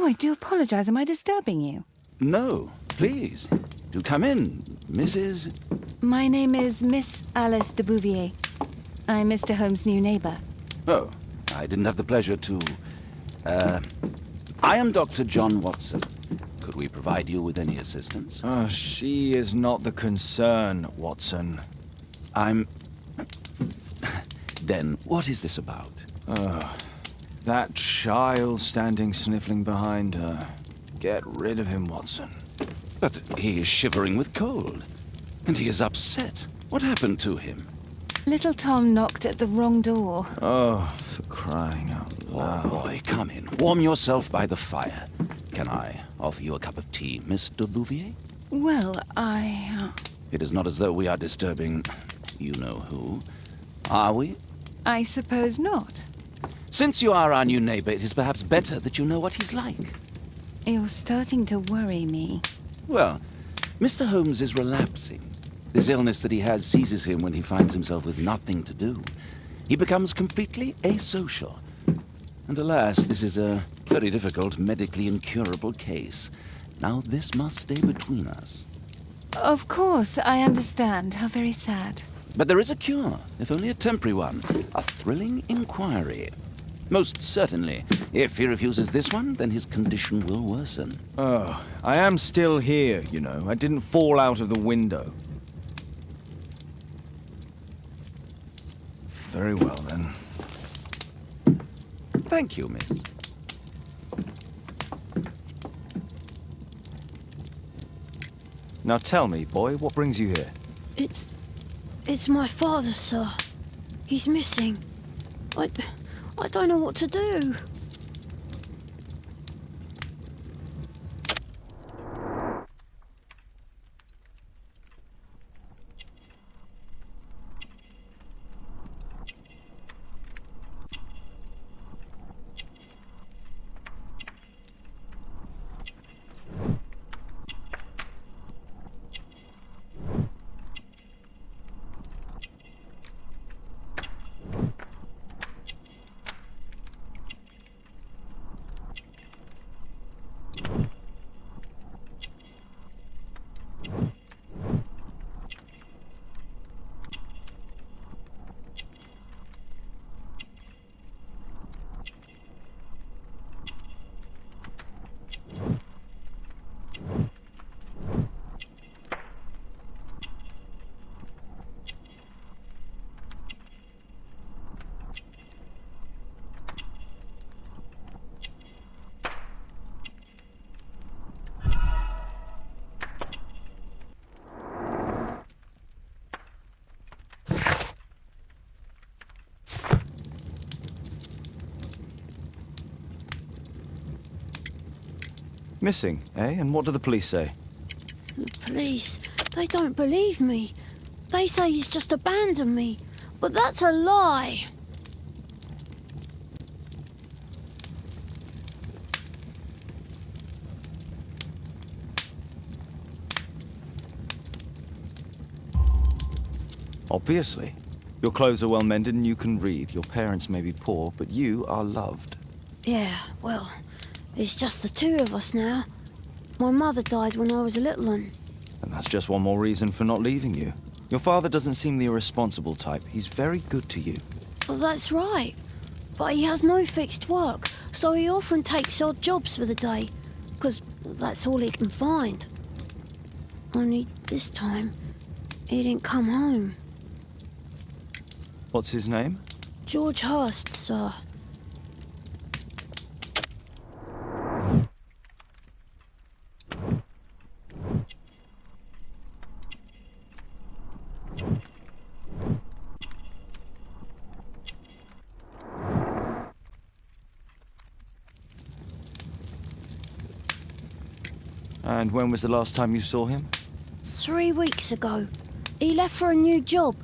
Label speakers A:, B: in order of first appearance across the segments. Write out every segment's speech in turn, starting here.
A: Oh, I do apologize. Am I disturbing you?
B: No, please. Do come in, Mrs.
A: My name is Miss Alice de Bouvier. I'm Mr. Holmes' new neighbor.
B: Oh, I didn't have the pleasure to... I am Dr. John Watson. Could we provide you with any assistance?
C: Oh, she is not the concern, Watson.
B: I'm... Then, what is this about?
C: That child standing sniffling behind her. Get rid of him, Watson.
B: But he is shivering with cold. And he is upset. What happened to him?
A: Little Tom knocked at the wrong door.
C: Oh, for crying out loud.
B: Oh, boy, come in. Warm yourself by the fire. Can I offer you a cup of tea, Miss de Bouvier?
A: Well,
B: It is not as though we are disturbing you-know-who, are we?
A: I suppose not.
B: Since you are our new neighbor, it is perhaps better that you know what he's like.
A: You're starting to worry me.
B: Well, Mr. Holmes is relapsing. This illness that he has seizes him when he finds himself with nothing to do. He becomes completely asocial. And alas, this is a very difficult, medically incurable case. Now this must stay between us.
A: Of course, I understand. How very sad.
B: But there is a cure, if only a temporary one. A thrilling inquiry. Most certainly. If he refuses this one, then his condition will worsen.
C: Oh, I am still here, you know. I didn't fall out of the window. Very well, then.
B: Thank you, miss.
C: Now tell me, boy, what brings you here?
D: It's my father, sir. He's missing. I don't know what to do.
C: Missing, eh? And what do the police say?
D: The police, they don't believe me. They say he's just abandoned me. But that's a lie.
C: Obviously. Your clothes are well mended and you can read. Your parents may be poor, but you are loved.
D: Yeah, well, it's just the two of us now. My mother died when I was a little one.
C: And that's just one more reason for not leaving you. Your father doesn't seem the irresponsible type. He's very good to you.
D: Well, that's right. But he has no fixed work, so he often takes odd jobs for the day. Because that's all he can find. Only this time, he didn't come home.
C: What's his name?
D: George Hurst, sir.
C: And when was the last time you saw him?
D: 3 weeks ago. He left for a new job.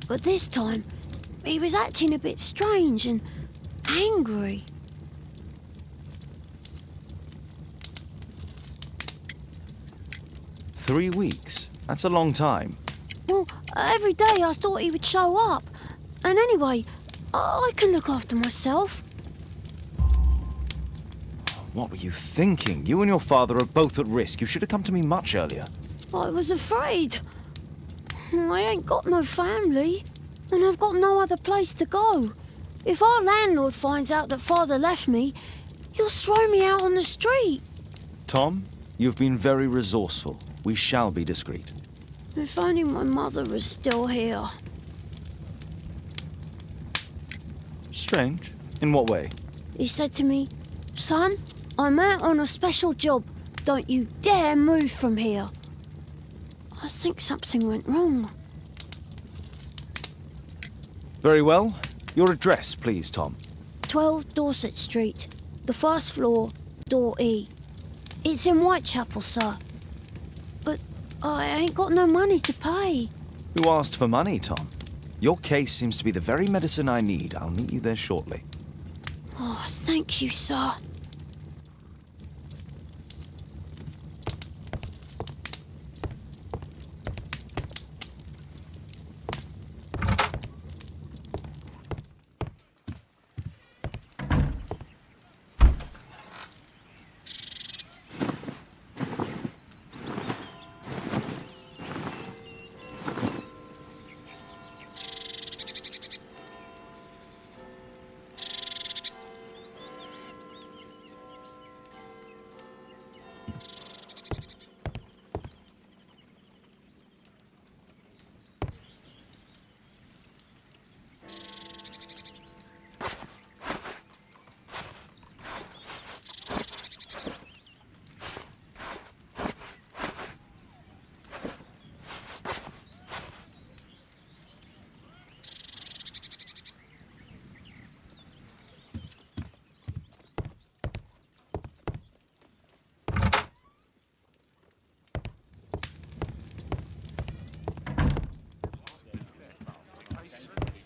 D: But this time, he was acting a bit strange and angry.
C: "3 weeks? That's a long time.
D: Well, every day I thought he would show up. And anyway, I can look after myself.
C: What were you thinking? You and your father are both at risk. You should have come to me much earlier.
D: I was afraid. I ain't got no family, and I've got no other place to go. If our landlord finds out that Father left me, he'll throw me out on the street.
C: Tom, you've been very resourceful. We shall be discreet.
D: If only my mother was still here.
C: Strange. In what way?
D: He said to me, "Son, I'm out on a special job. Don't you dare move from here." I think something went wrong.
C: Very well. Your address, please, Tom.
D: 12 Dorset Street, the first floor, door E. It's in Whitechapel, sir. But I ain't got no money to pay.
C: Who asked for money, Tom? Your case seems to be the very medicine I need. I'll meet you there shortly.
D: Oh, thank you, sir.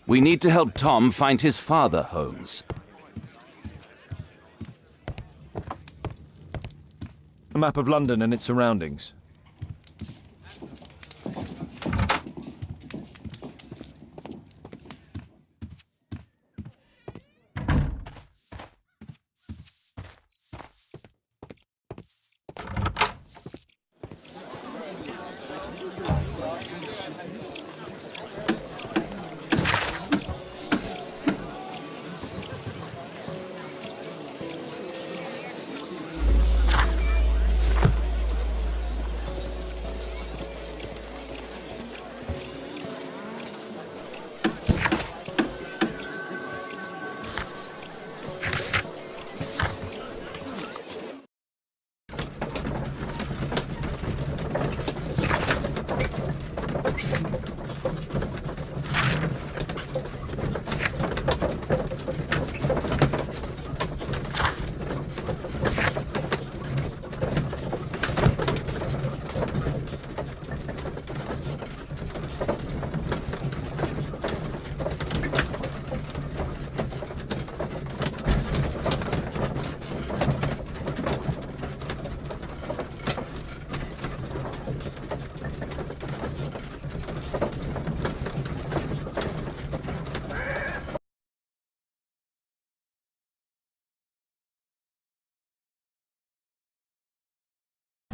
B: We need to help Tom find his father, Holmes.
C: A map of London and its surroundings.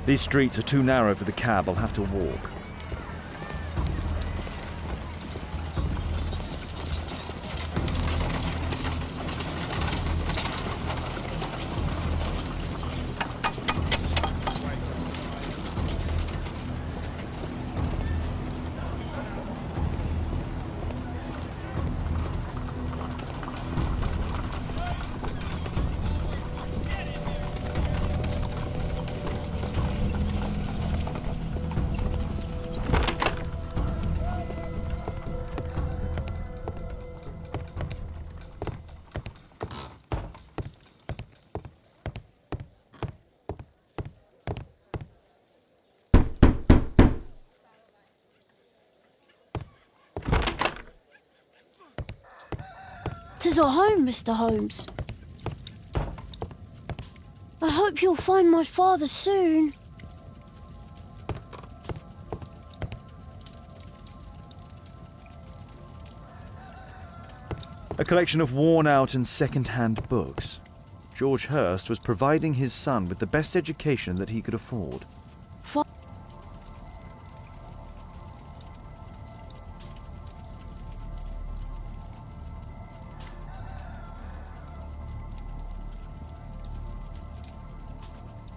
C: These streets are too narrow for the cab. I'll have to walk.
D: Tis our home, Mr. Holmes. I hope you'll find my father soon.
C: A collection of worn-out and second-hand books.
E: George Hurst was providing his son with the best education that he could afford.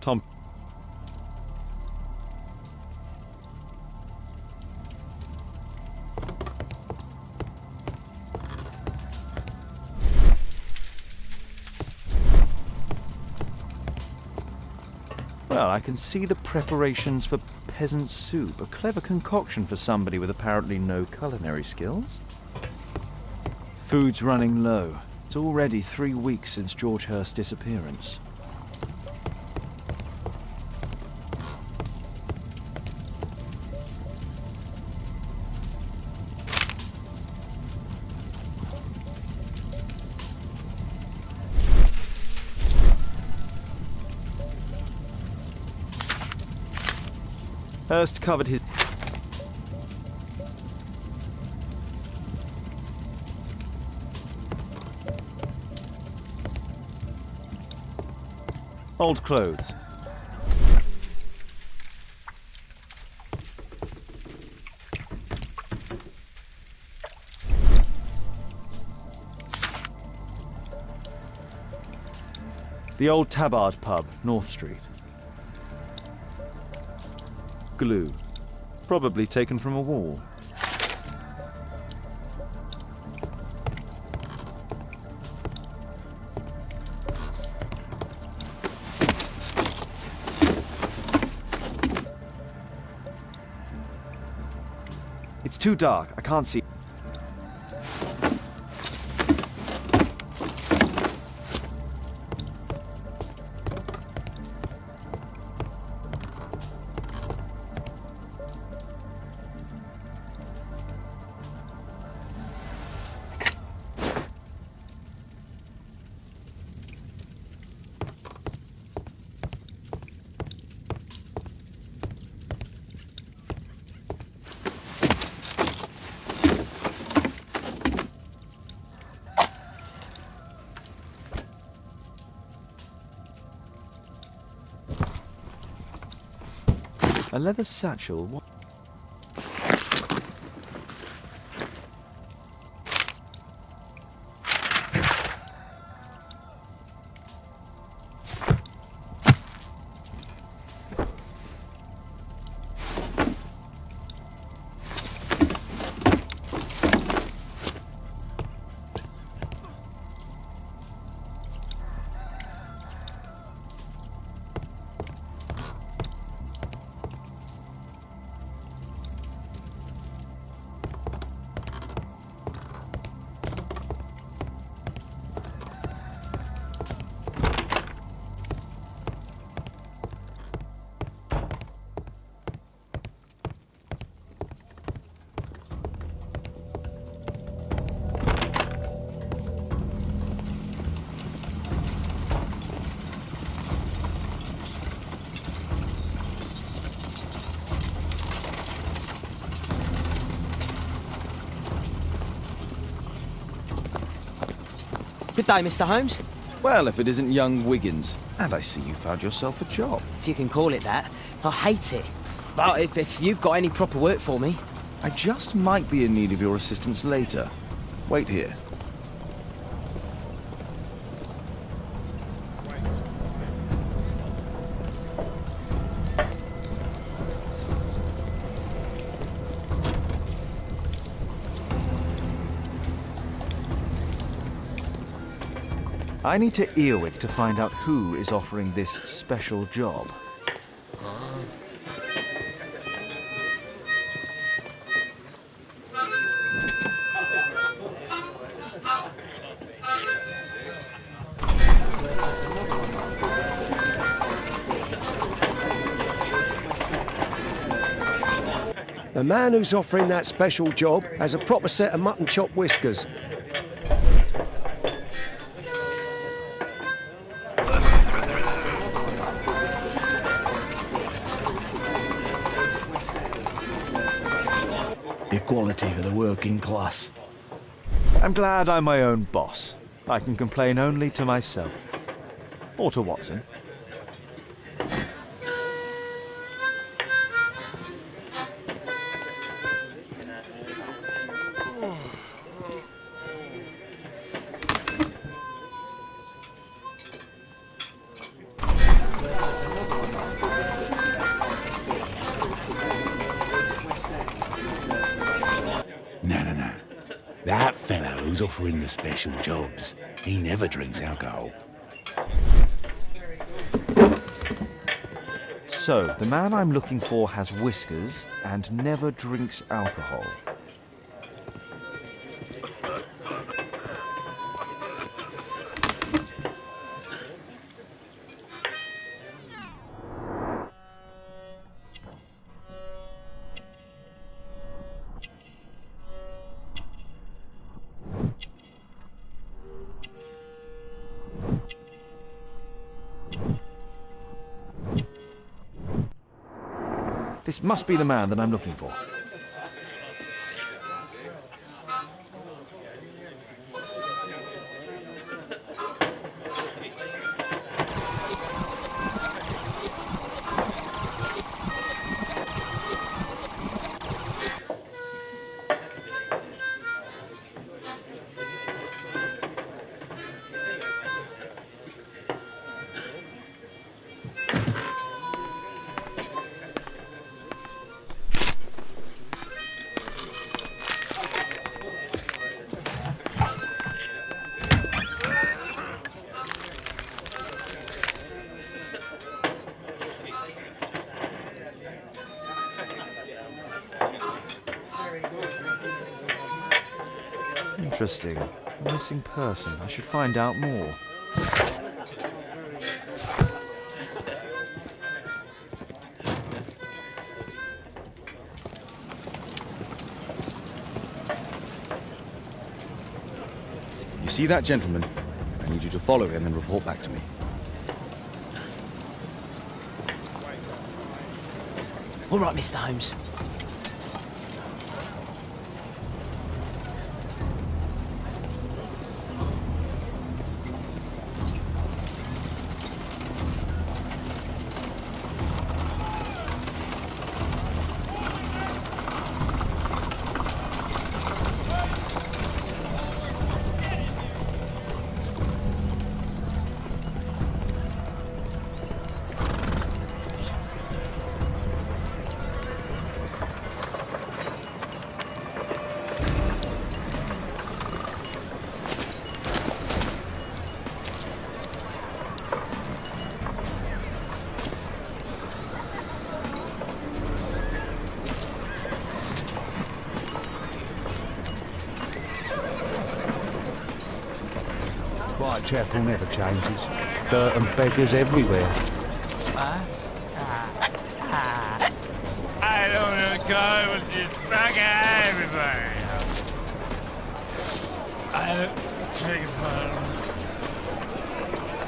E: Tom. Well, I can see the preparations for peasant soup, a clever concoction for somebody with apparently no culinary skills.
C: Food's running low. It's already 3 weeks since George Hurst's disappearance.
E: Hurst covered his... old clothes. The old Tabard pub, North Street. Glue. Probably taken from a wall. It's too dark. I can't see. A leather satchel. What?
F: Good day, Mr. Holmes.
E: Well, if it isn't young Wiggins. And I see you found yourself a job.
F: If you can call it that. I hate it. But if you've got any proper work for me...
E: I just might be in need of your assistance later. Wait here. I need to earwig to find out who is offering this special job.
G: The man who's offering that special job has a proper set of mutton chop whiskers.
H: Equality for the working class.
E: I'm glad I'm my own boss. I can complain only to myself. Or to Watson.
I: No. That fellow who's offering the special jobs, he never drinks alcohol.
E: So, the man I'm looking for has whiskers and never drinks alcohol. This must be the man that I'm looking for. Interesting. Missing person. I should find out more.
C: You see that gentleman? I need you to follow him and report back to me.
F: All right, Mr. Holmes.
I: Whitechapel never changes. Dirt and beggars everywhere.
J: I don't know, God, it was just fucking everybody. I don't take it part.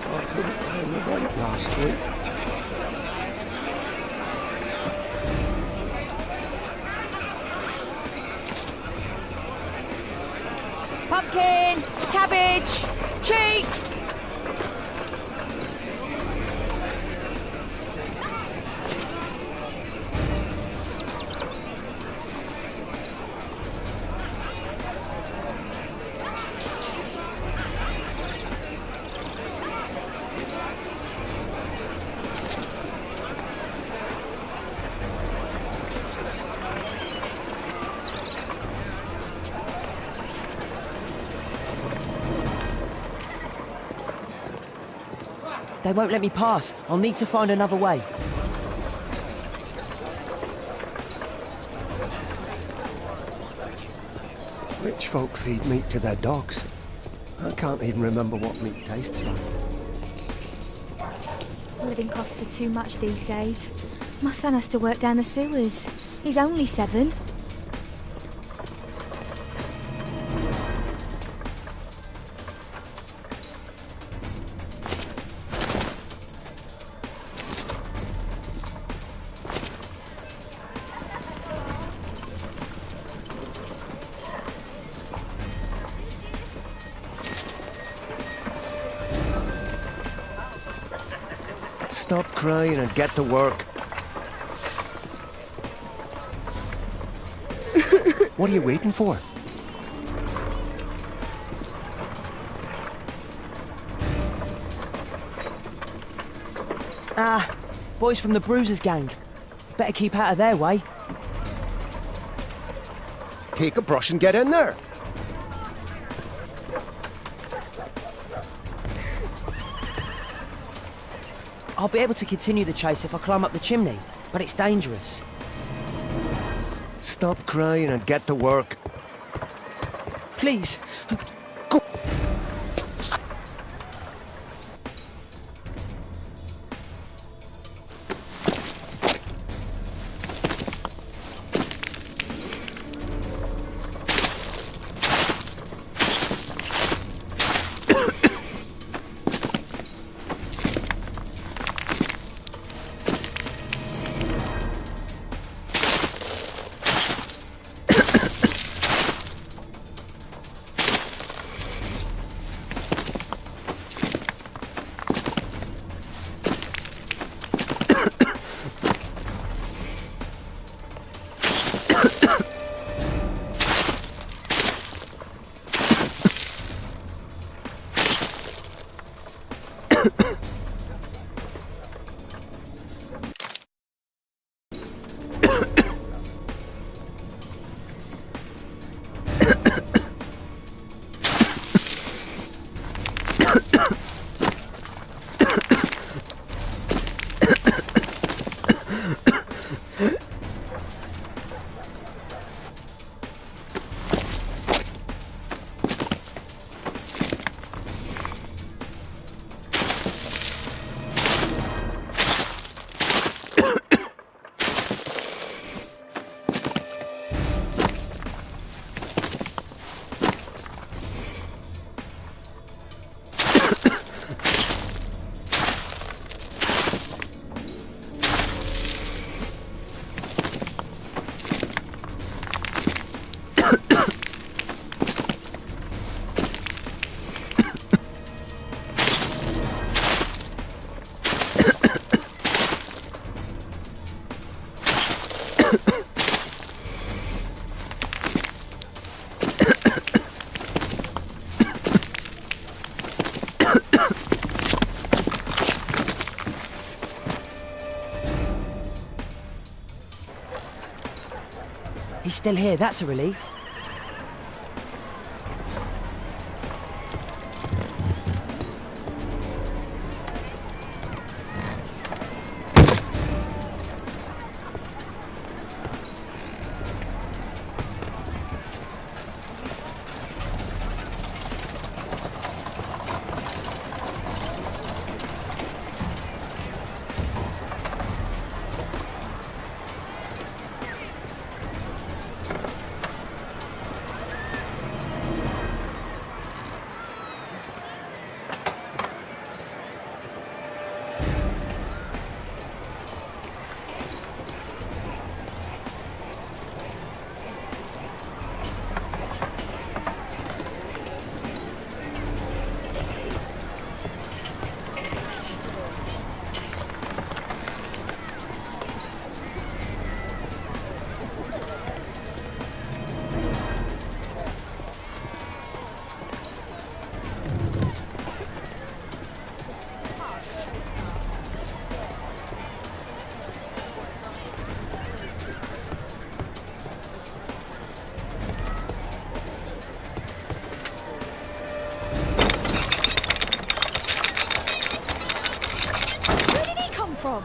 G: I couldn't pay my rent last week.
A: Pumpkin! Cabbage! Treat!
F: They won't let me pass. I'll need to find another way.
G: Rich folk feed meat to their dogs. I can't even remember what meat tastes like.
K: Living costs are too much these days. My son has to work down the sewers. He's only 7.
G: Stop crying and get to work. What are you waiting for?
F: Ah, boys from the Bruisers gang. Better keep out of their way.
G: Take a brush and get in there.
F: I'll be able to continue the chase if I climb up the chimney, but it's dangerous.
G: Stop crying and get to work.
F: Please. He's still here, that's a relief.
K: From?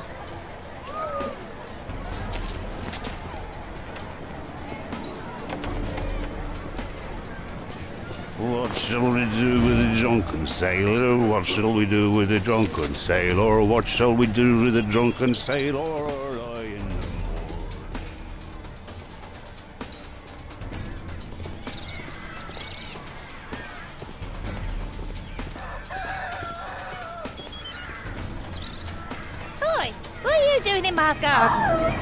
J: What shall we do with a drunken sailor? What shall we do with a drunken sailor? What shall we do with a drunken sailor? Lying
A: Oi! What are you doing in my garden?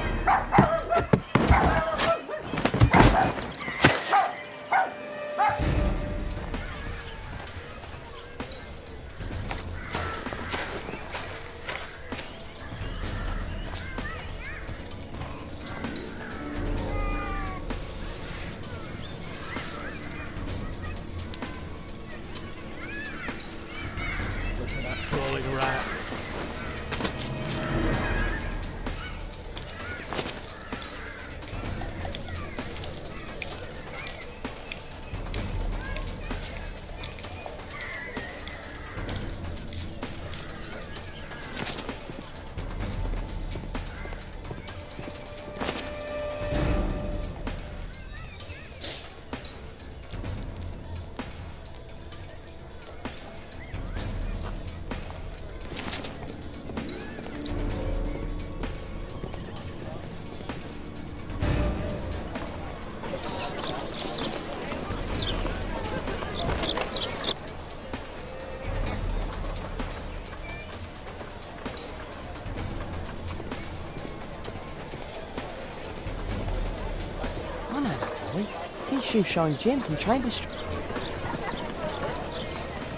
F: Shoeshine Jim from Chambers Street.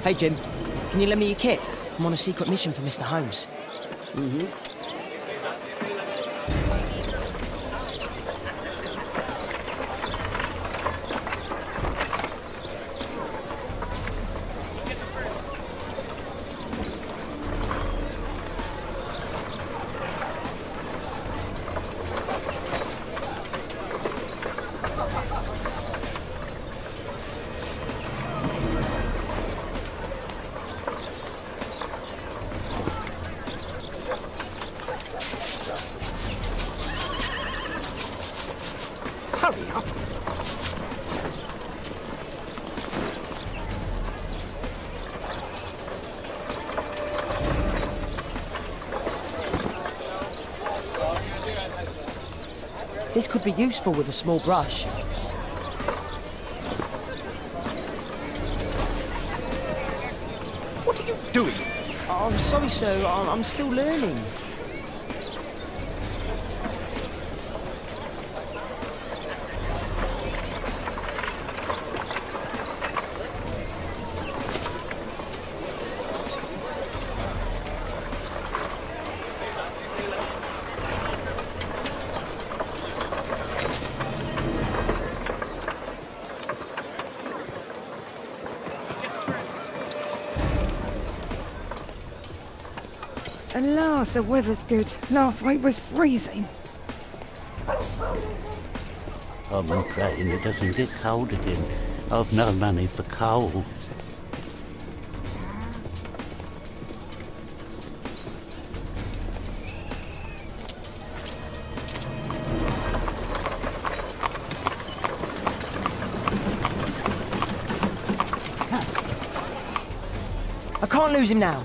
F: Hey, Jim. Can you lend me your kit? I'm on a secret mission for Mr. Holmes.
G: Hurry up.
F: This could be useful with a small brush.
G: What are you doing?
F: Oh, I'm sorry, sir. I'm still learning.
L: Alas, the weather's good. Last week was freezing.
J: I'm praying it doesn't get cold again. I've no money for coal.
F: I can't lose him now.